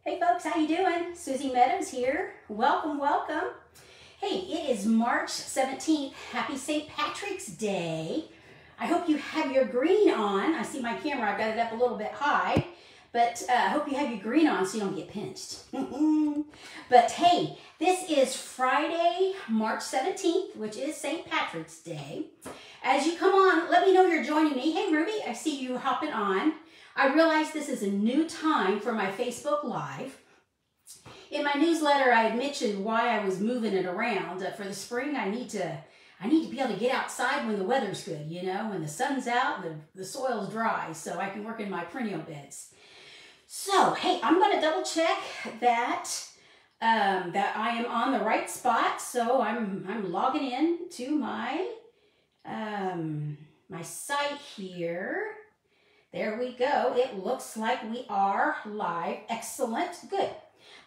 Hey folks, how you doing? Suzy Meadows here. Welcome, welcome. Hey, it is March 17th. Happy St. Patrick's Day. I hope you have your green on. I see my camera, I've got it up a little bit high, but I hope you have your green on so you don't get pinched. But hey, this is Friday, March 17th, which is St. Patrick's Day. As you come on, let me know you're joining me. Hey Ruby, I see you hopping on. I realize this is a new time for my Facebook Live. In my newsletter, I had mentioned why I was moving it around. For the spring, I need to be able to get outside when the weather's good, you know, when the sun's out, the soil's dry, so I can work in my perennial beds. So, hey, I'm going to double check that I am on the right spot. So I'm logging in to my my site here. There we go. It looks like we are live. Excellent. Good.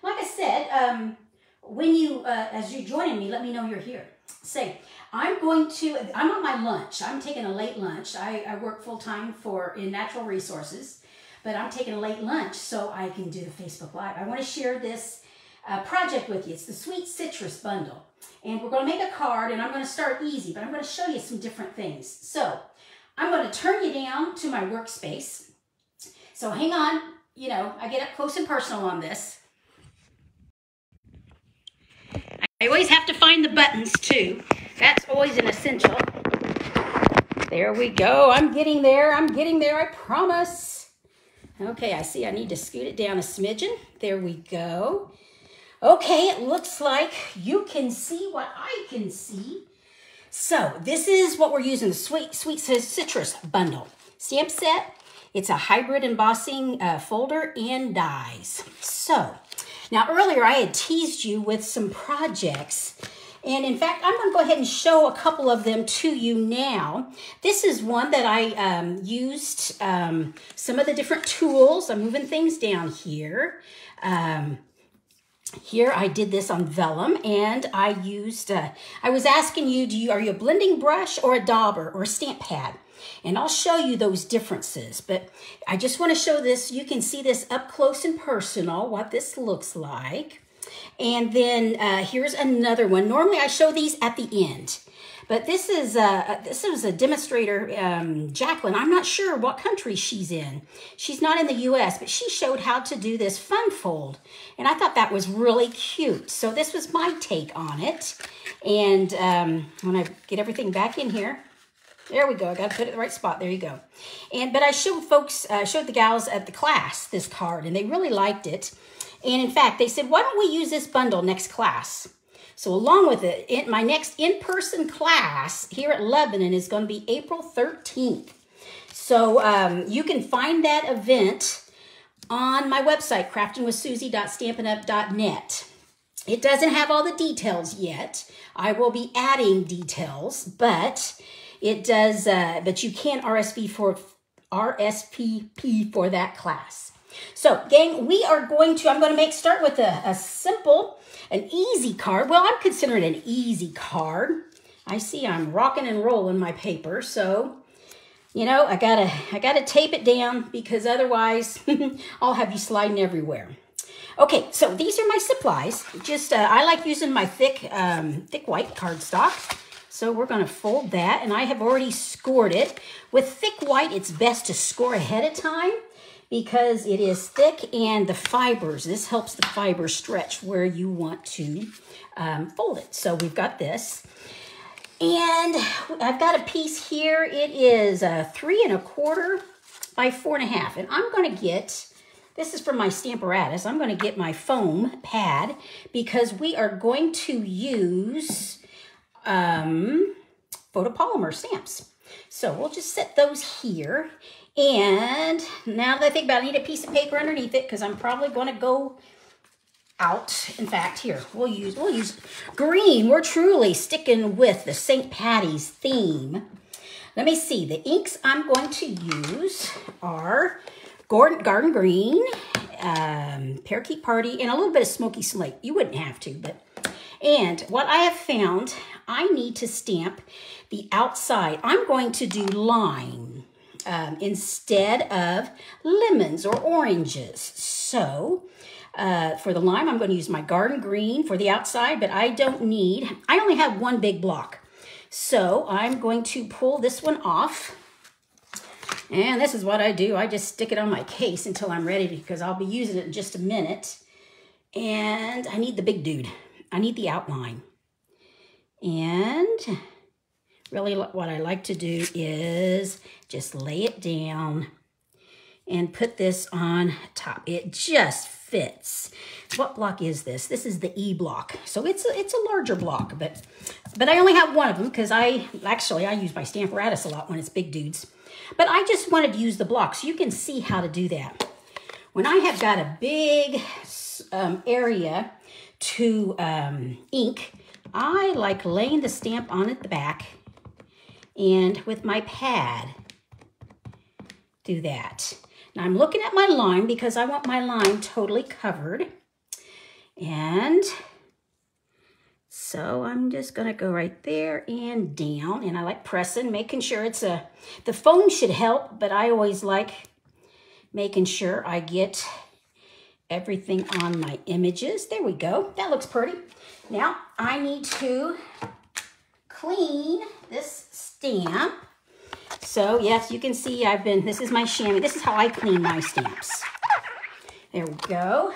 Like I said, when you, as you're joining me, let me know you're here. Say, I'm on my lunch. I'm taking a late lunch. I work full-time in natural resources, but I'm taking a late lunch so I can do the Facebook Live. I want to share this project with you. It's the Sweet Citrus Bundle. And we're going to make a card, and I'm going to start easy, but I'm going to show you some different things. So I'm going to turn you down to my workspace. So hang on, you know, I get up close and personal on this. I always have to find the buttons too. That's always an essential. There we go. I'm getting there. I promise. Okay, I see I need to scoot it down a smidgen. There we go. Okay, it looks like you can see what I can see. So this is what we're using, the Sweet Citrus Bundle. Stamp set. It's a hybrid embossing folder and dies. So now earlier I had teased you with some projects. And in fact, I'm going to go ahead and show a couple of them to you now. This is one that I used some of the different tools. I'm moving things down here. Here I did this on vellum, and I used, I was asking you, are you a blending brush or a dauber or a stamp pad? And I'll show you those differences, but I just want to show this. You can see this up close and personal, what this looks like. And then here's another one. Normally I show these at the end, but this is a demonstrator, Jacqueline. I'm not sure what country she's in. She's not in the US, but she showed how to do this fun fold. And I thought that was really cute. So this was my take on it. And when I get everything back in here, there we go. I got to put it in the right spot. There you go. But I showed the gals at the class this card, and they really liked it. And in fact, they said, why don't we use this bundle next class? So along with it, my next in-person class here at Lebanon is going to be April 13th. So you can find that event on my website, craftingwithsuzy.stampinup.net. It doesn't have all the details yet. I will be adding details, but it does. But you can RSVP for that class. So, gang, I'm going to start with a simple, an easy card. Well, I'm considering it an easy card. I see I'm rocking and rolling my paper, so, you know, I gotta tape it down because otherwise I'll have you sliding everywhere. Okay, so these are my supplies. Just, I like using my thick white cardstock. So we're going to fold that, and I have already scored it. With thick white, it's best to score ahead of time because it is thick, and the fibers, this helps the fibers stretch where you want to fold it. So we've got this. And I've got a piece here. It is 3 1/4 by 4 1/2. And I'm going to get, this is from my Stamparatus, I'm going to get my foam pad because we are going to use photopolymer stamps. So we'll just set those here. And now that I think about it, I need a piece of paper underneath it because I'm probably going to go out. In fact, here, we'll use green. We're truly sticking with the St. Patty's theme. Let me see. The inks I'm going to use are Garden Green, Parakeet Party, and a little bit of Smoky Slate. You wouldn't have to, but... And what I have found, I need to stamp the outside. I'm going to do lime instead of lemons or oranges. So For the lime, I'm going to use my garden green for the outside, but I only have one big block. So I'm going to pull this one off. And this is what I do. I just stick it on my case until I'm ready because I'll be using it in just a minute. And I need the big dude. I need the outline. And really what I like to do is just lay it down and put this on top. It just fits. What block is this? This is the E block. So it's a larger block, but I only have one of them because I use my Stamparatus a lot when it's big dudes. But I just wanted to use the block so you can see how to do that. When I have got a big area to ink, I like laying the stamp on at the back and with my pad do that. Now I'm looking at my line because I want my line totally covered. And so I'm just gonna go right there and down, and I like pressing, making sure the foam should help, but I always like making sure I get everything on my images. There we go, that looks pretty. Now I need to clean this stamp. So yes, you can see this is my chamois. This is how I clean my stamps. There we go.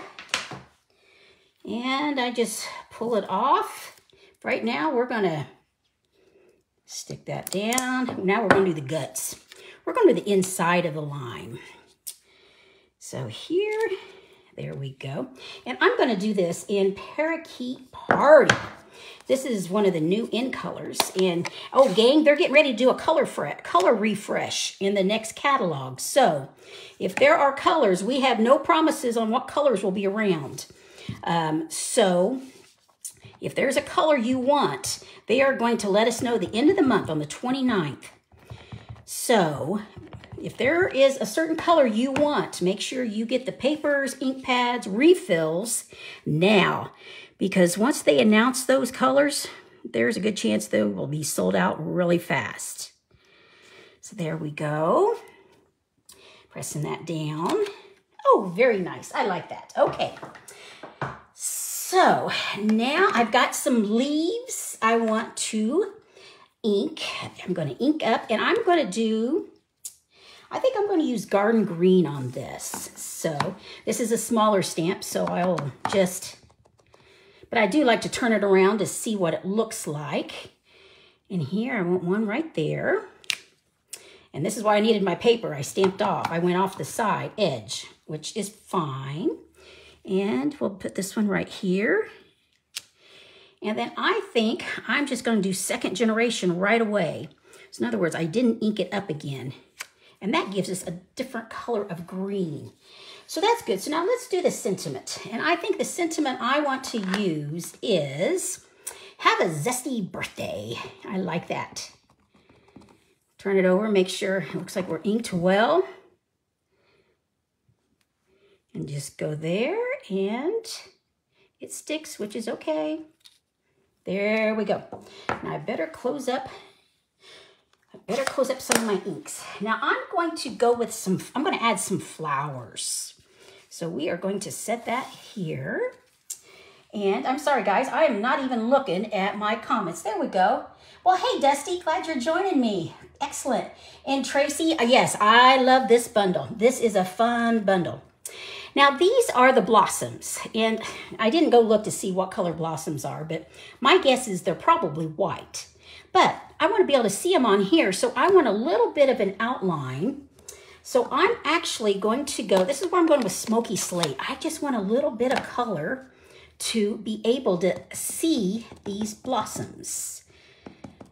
And I just pull it off. Right now, we're gonna stick that down. Now we're gonna do the guts. We're gonna do the inside of the lime. So here, there we go. And I'm gonna do this in Parakeet Party. This is one of the new in colors. And oh, gang, they're getting ready to do a color refresh in the next catalog. So if there are colors, we have no promises on what colors will be around. So if there's a color you want, they are going to let us know the end of the month on the 29th. So if there is a certain color you want, make sure you get the papers, ink pads, refills now. Because once they announce those colors, there's a good chance they will be sold out really fast. So there we go. Pressing that down. Oh, very nice. I like that. Okay. So now I've got some leaves I want to ink. I'm going to ink up, and I'm going to do, I think I'm going to use garden green on this. So this is a smaller stamp, so I'll just, but I do like to turn it around to see what it looks like. And here I want one right there. And this is why I needed my paper. I stamped off. I went off the side edge, which is fine. And we'll put this one right here. And then I think I'm just going to do second generation right away. So in other words, I didn't ink it up again. And that gives us a different color of green. So that's good. So now let's do the sentiment. And I think the sentiment I want to use is, have a zesty birthday. I like that. Turn it over, make sure it looks like we're inked well. And just go there, and it sticks, which is okay. There we go. Now I better close up some of my inks. Now I'm going to go with I'm going to add some flowers. So we are going to set that here. And I'm sorry, guys, I am not even looking at my comments. There we go. Well, hey, Dusty, glad you're joining me. Excellent. And Tracy, yes, I love this bundle. This is a fun bundle. Now, these are the blossoms, and I didn't go look to see what color blossoms are, but my guess is they're probably white. But I want to be able to see them on here, so I want a little bit of an outline. So I'm actually going to go, this is where I'm going with smoky slate. I just want a little bit of color to be able to see these blossoms.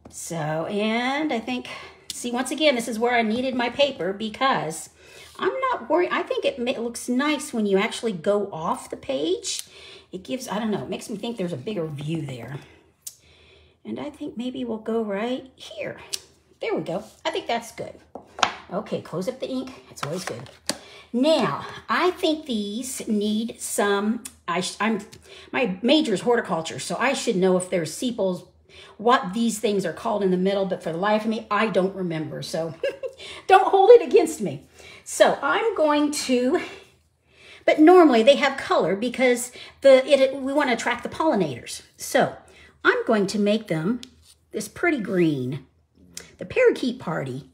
So, and I think, see, once again, this is where I needed my paper because I'm not worried. I think it looks nice when you actually go off the page. It gives, I don't know, it makes me think there's a bigger view there. And I think maybe we'll go right here. There we go. I think that's good. Okay, close up the ink. It's always good. Now, I think these need some, my major is horticulture, so I should know if there's sepals, what these things are called in the middle, but for the life of me, I don't remember. So don't hold it against me. So I'm going to But normally they have color because we want to attract the pollinators. So I'm going to make them this pretty green, the parakeet party.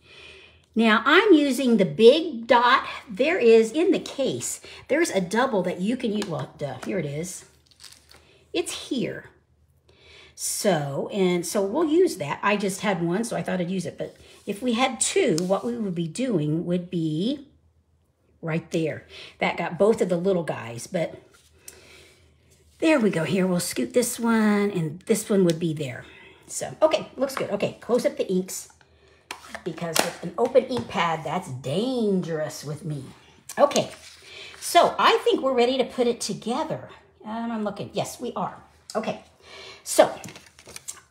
Now I'm using the big dot. There is in the case, there's a double that you can use. Well, here it is. It's here. So we'll use that. I just had one, so I thought I'd use it. But if we had two, what we would be doing would be right there. That got both of the little guys, but there we go. Here, we'll scoot this one, and this one would be there. So, okay, looks good. Okay, close up the inks, because with an open ink pad, that's dangerous with me. Okay, so I think we're ready to put it together. I'm looking. Yes, we are. Okay, so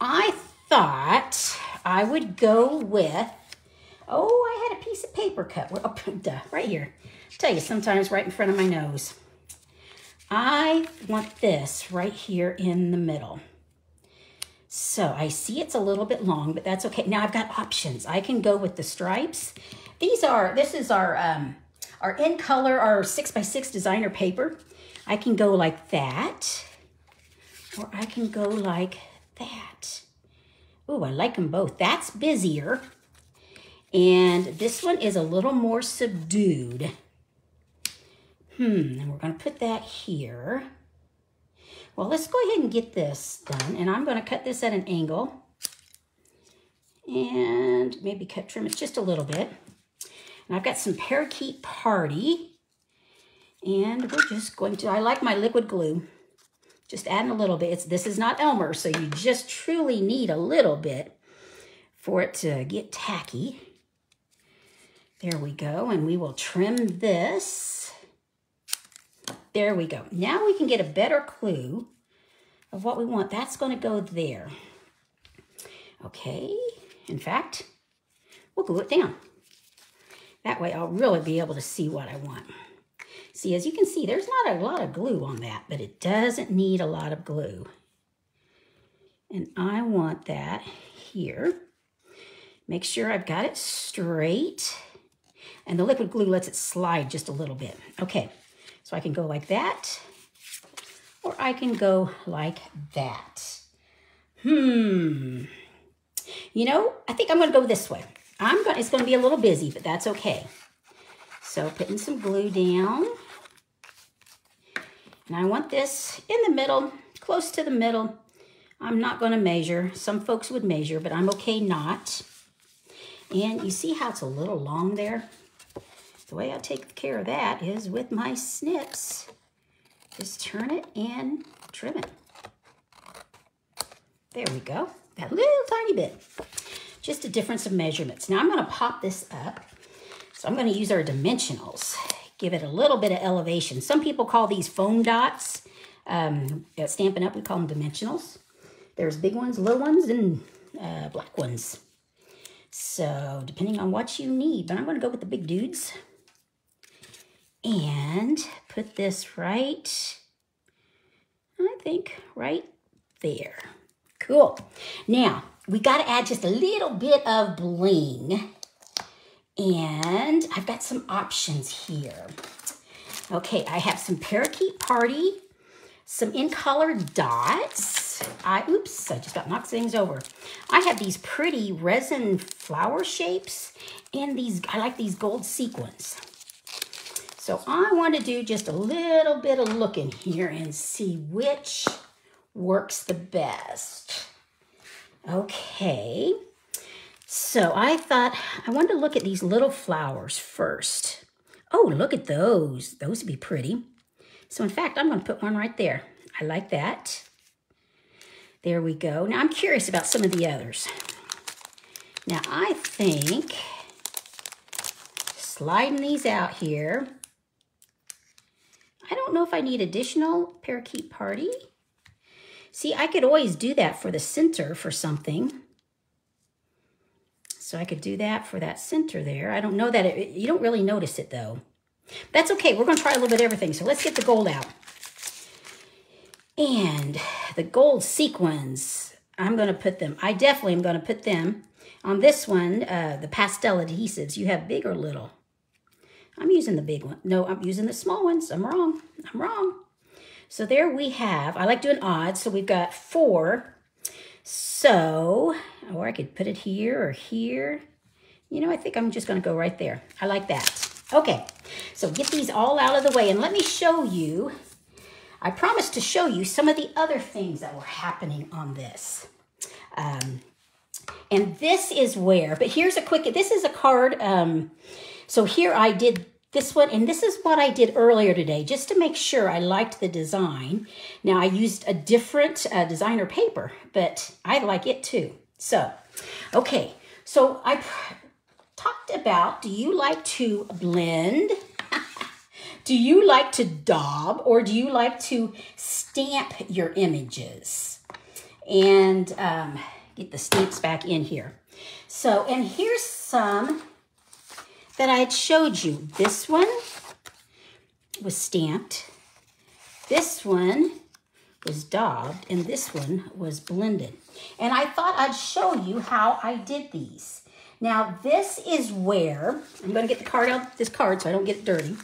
I thought I would go with, I had a piece of paper cut. Right here. I'll tell you, sometimes right in front of my nose. I want this right here in the middle. So I see it's a little bit long, but that's okay. Now I've got options. I can go with the stripes. This is our in color, our 6x6 designer paper. I can go like that, or I can go like that. Ooh, I like them both. That's busier. And this one is a little more subdued. And we're going to put that here. Well, let's go ahead and get this done. And I'm going to cut this at an angle. And maybe trim it just a little bit. And I've got some parakeet party. And we're just going to, I like my liquid glue. Just adding a little bit. This is not Elmer, so you just truly need a little bit for it to get tacky. There we go. And we will trim this. There we go. Now we can get a better clue of what we want. That's going to go there. Okay. In fact, we'll glue it down. That way I'll really be able to see what I want. See, as you can see, there's not a lot of glue on that, but it doesn't need a lot of glue. And I want that here. Make sure I've got it straight. And the liquid glue lets it slide just a little bit. Okay. So I can go like that, or I can go like that. You know, I think I'm going to go this way. It's going to be a little busy, but that's okay. So putting some glue down. And I want this in the middle, close to the middle. I'm not going to measure. Some folks would measure, but I'm okay not. And you see how it's a little long there? The way I take care of that is with my snips. Just turn it and trim it. There we go. That little tiny bit. Just a difference of measurements. Now I'm going to pop this up. So I'm going to use our dimensionals. Give it a little bit of elevation. Some people call these foam dots. At Stampin' Up, we call them dimensionals. There's big ones, little ones, and black ones. So depending on what you need. But I'm going to go with the big dudes. And put this right, I think, right there. Cool. Now, we got to add just a little bit of bling. And I've got some options here. Okay, I have some parakeet party, some in color dots. Oops, I just about knocked things over. I have these pretty resin flower shapes, and I like these gold sequins. So I want to do just a little bit of looking here and see which works the best. Okay, so I thought I wanted to look at these little flowers first. Oh, look at those. Those would be pretty. So in fact, I'm going to put one right there. I like that. There we go. Now I'm curious about some of the others. Now I think sliding these out here. I don't know if I need additional parakeet party. See, I could always do that for the center for something. So I could do that for that center there. I don't know that you don't really notice it though. That's okay. We're going to try a little bit of everything. So let's get the gold out. And the gold sequins, I'm going to put them, I definitely am going to put them on this one, the pastel adhesives. You have big or little? I'm using the big one. No, I'm using the small ones. I'm wrong. I'm wrong. So there we have, I like doing odds, so we've got 4. So, or I could put it here or here. You know, I think I'm just going to go right there. I like that. Okay, so get these all out of the way and let me show you. I promised to show you some of the other things that were happening on this. And this is where, but here's a quick, this is a card. So here I did this one, and this is what I did earlier today, just to make sure I liked the design. Now I used a different designer paper, but I like it too. So, okay, so I talked about, do you like to blend? Do you like to daub, or do you like to stamp your images? And get the stamps back in here. So, and here's some that I had showed you. This one was stamped. This one was daubed, and this one was blended. And I thought I'd show you how I did these. Now, this is where, I'm going to get the card out, this card, so I don't get it dirty.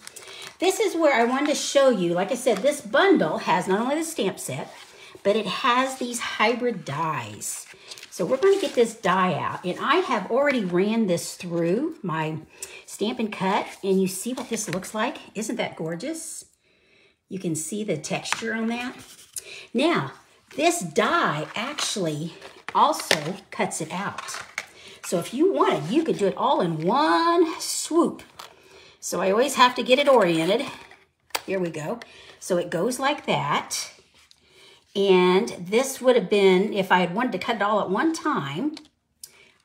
This is where I wanted to show you, like I said, this bundle has not only the stamp set, but it has these hybrid dies. So we're going to get this die out, and I have already ran this through my Stampin' Cut, and you see what this looks like? Isn't that gorgeous? You can see the texture on that. Now, this die actually also cuts it out. So if you wanted, you could do it all in one swoop. So I always have to get it oriented. Here we go. So it goes like that. And this would have been, if I had wanted to cut it all at one time,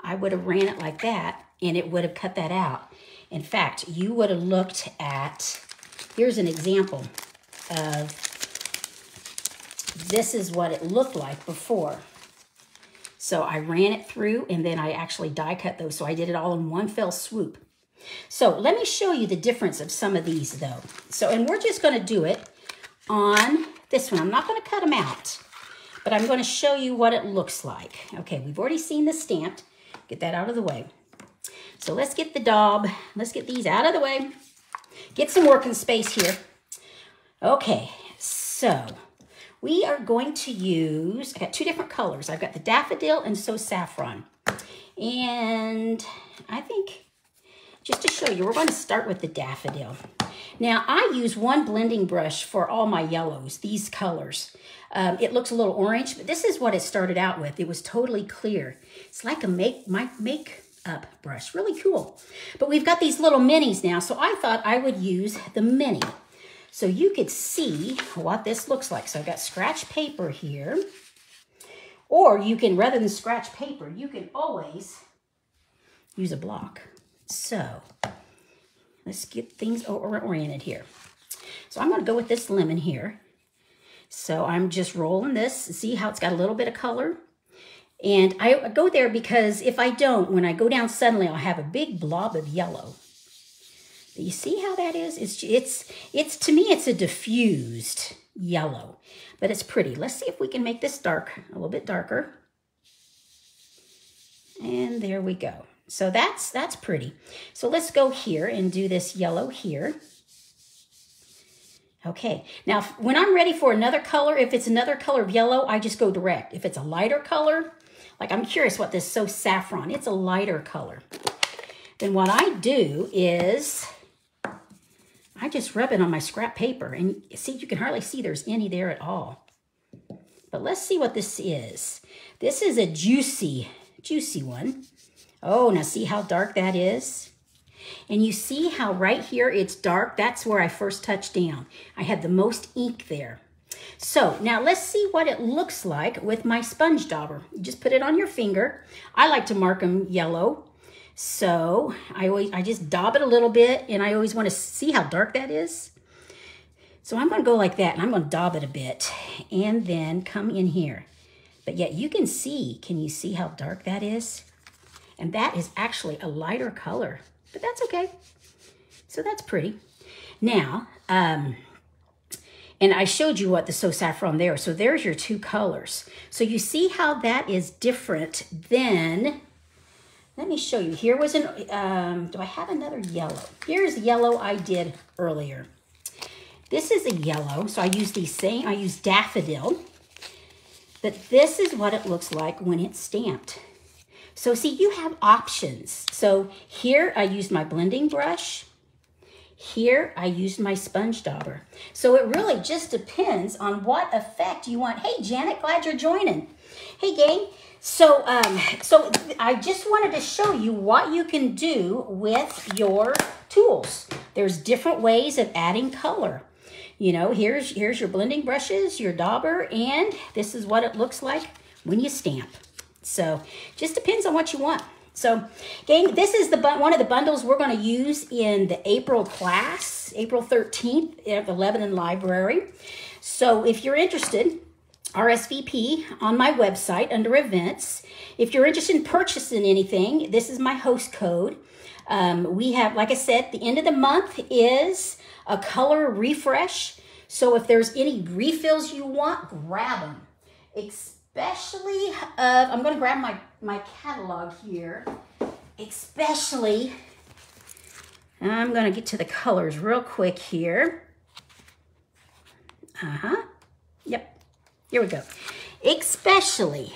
I would have ran it like that, and it would have cut that out. In fact, you would have looked at, here's an example of, this is what it looked like before. So I ran it through, and then I actually die cut those. So I did it all in one fell swoop. So let me show you the difference of some of these though. So, and we're just gonna do it on this one. I'm not gonna cut them out, but I'm gonna show you what it looks like. Okay, we've already seen this stamped. Get that out of the way. So let's get the daub. Let's get these out of the way. Get some working space here. Okay, so we are going to use, I got 2 different colors. I've got the daffodil and so saffron. And I think, just to show you, we're going to start with the daffodil. Now, I use one blending brush for all my yellows, these colors. It looks a little orange, but this is what it started out with. It was totally clear. It's like a makeup brush, really cool. But we've got these little minis now, so I thought I would use the mini. So you could see what this looks like. So I've got scratch paper here. Or you can, rather than scratch paper, you can always use a block. So let's get things oriented here. So I'm going to go with this lemon here. So I'm just rolling this. See how it's got a little bit of color? And I go there because if I don't, when I go down suddenly, I'll have a big blob of yellow. But you see how that is? It's to me, it's a diffused yellow, but it's pretty. Let's see if we can make this dark, a little bit darker. And there we go. So that's pretty. So let's go here and do this yellow here. Okay, now when I'm ready for another color, if it's another color of yellow, I just go direct. If it's a lighter color, like I'm curious what this so saffron, it's a lighter color. Then what I do is I just rub it on my scrap paper, and see, you can hardly see there's any there at all. But let's see what this is. This is a juicy one. Oh, now see how dark that is? And you see how right here it's dark? That's where I first touched down. I had the most ink there. So now let's see what it looks like with my sponge dauber. You just put it on your finger. I like to mark them yellow. So I just daub it a little bit, and I always want to see how dark that is. So I'm going to go like that, and I'm going to daub it a bit and then come in here. But yet you can see, can you see how dark that is? And that is actually a lighter color, but that's okay. So that's pretty. Now, and I showed you what the So Saffron there. So there's your 2 colors. So you see how that is different than, let me show you. Here was do I have another yellow? Here's yellow I did earlier. This is a yellow, so I use I use daffodil. But this is what it looks like when it's stamped. So see, you have options. So here I used my blending brush. Here I used my sponge dauber. So it really just depends on what effect you want. Hey, Janet, glad you're joining. Hey, gang. So I just wanted to show you what you can do with your tools. There's different ways of adding color. You know, here's your blending brushes, your dauber, and this is what it looks like when you stamp. So just depends on what you want. So, gang, this is one of the bundles we're going to use in the April class, April 13th at the Lebanon Library. So if you're interested, RSVP on my website under events. If you're interested in purchasing anything, this is my host code. We have, like I said, the end of the month is a color refresh. So if there's any refills you want, grab them. Especially, I'm going to grab my catalog here. Especially, I'm going to get to the colors real quick here. Yep. Here we go. Especially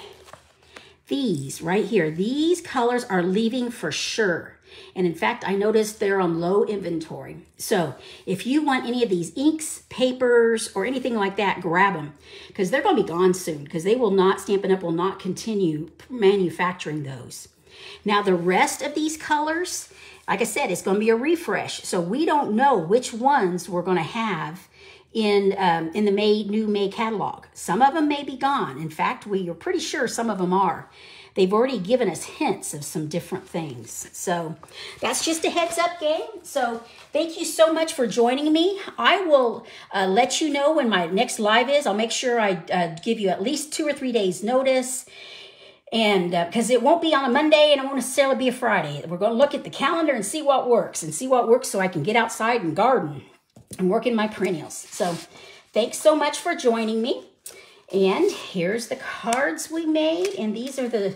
these right here. These colors are leaving for sure. And in fact, I noticed they're on low inventory. So if you want any of these inks, papers, or anything like that, grab them. Because they're going to be gone soon. Because they will not, Stampin' Up! Will not continue manufacturing those. Now the rest of these colors, like I said, it's going to be a refresh. So we don't know which ones we're going to have in the new May catalog. Some of them may be gone. In fact, we are pretty sure some of them are. They've already given us hints of some different things. So that's just a heads up, gang. So thank you so much for joining me. I will let you know when my next live is. I'll make sure I give you at least 2 or 3 days notice. And because it won't be on a Monday and it won't necessarily be a Friday. We're going to look at the calendar and see what works so I can get outside and garden and work in my perennials. So thanks so much for joining me. And here's the cards we made. And these are the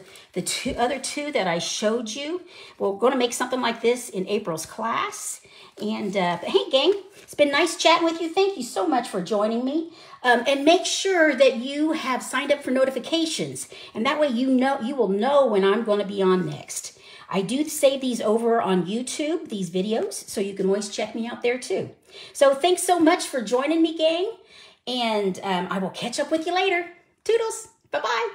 other two that I showed you. We're going to make something like this in April's class. And hey, gang, it's been nice chatting with you. Thank you so much for joining me. And make sure that you have signed up for notifications. And that way you will know when I'm going to be on next. I do save these over on YouTube, these videos, so you can always check me out there too. So thanks so much for joining me, gang. And I will catch up with you later. Toodles. Bye-bye.